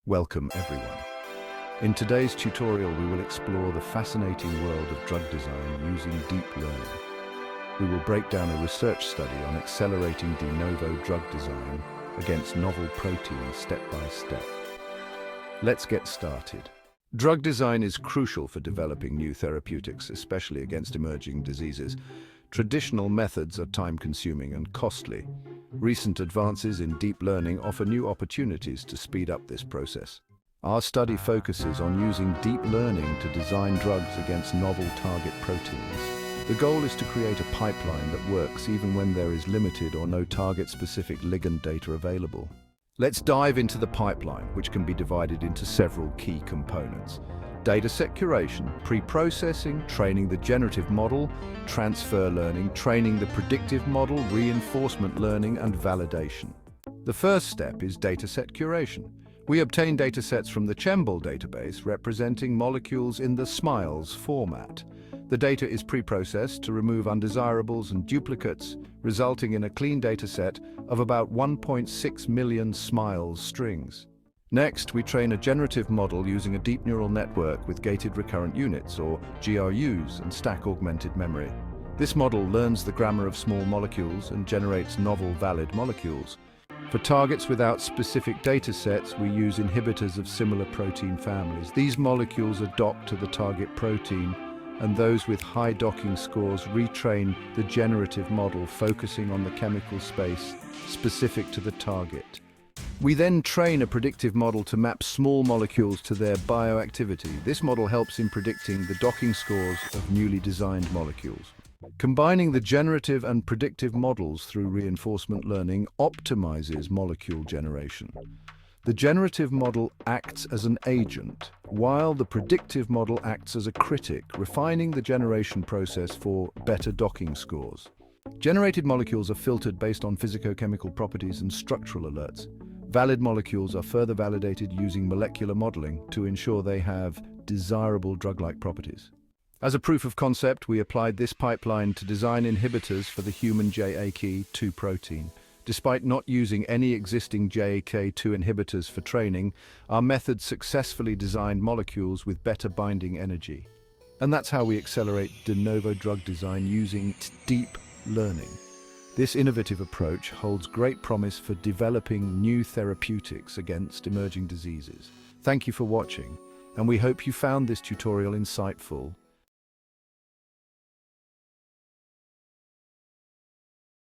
Welcome everyone. In today's tutorial we will explore the fascinating world of drug design using deep learning. We will break down a research study on accelerating de novo drug design against novel proteins step by step. Let's get started. Drug design is crucial for developing new therapeutics, especially against emerging diseases. Traditional methods are time-consuming and costly. Recent advances in deep learning offer new opportunities to speed up this process. Our study focuses on using deep learning to design drugs against novel target proteins. The goal is to create a pipeline that works even when there is limited or no target-specific ligand data available. Let's dive into the pipeline, which can be divided into several key components. Dataset curation, pre-processing, training the generative model, transfer learning, training the predictive model, reinforcement learning, and validation. The first step is dataset curation. We obtain datasets from the Chembol database representing molecules in the SMILES format. The data is pre-processed to remove undesirables and duplicates, resulting in a clean dataset of about 1.6 million SMILES strings. Next, we train a generative model using a deep neural network with gated recurrent units, or GRUs, and stack-augmented memory. This model learns the grammar of small molecules and generates novel valid molecules. For targets without specific datasets, we use inhibitors of similar protein families. These molecules are docked to the target protein, and those with high docking scores retrain the generative model, focusing on the chemical space specific to the target. We then train a predictive model to map small molecules to their bioactivity. This model helps in predicting the docking scores of newly designed molecules. Combining the generative and predictive models through reinforcement learning optimizes molecule generation. The generative model acts as an agent, while the predictive model acts as a critic, refining the generation process for better docking scores. Generated molecules are filtered based on physicochemical properties and structural alerts. Valid molecules are further validated using molecular modeling to ensure they have desirable drug-like properties. As a proof of concept, we applied this pipeline to design inhibitors for the human JAK2 protein. Despite not using any existing JAK2 inhibitors for training, our method successfully designed molecules with better binding energy. And that's how we accelerate de novo drug design using deep learning. This innovative approach holds great promise for developing new therapeutics against emerging diseases. Thank you for watching, and we hope you found this tutorial insightful.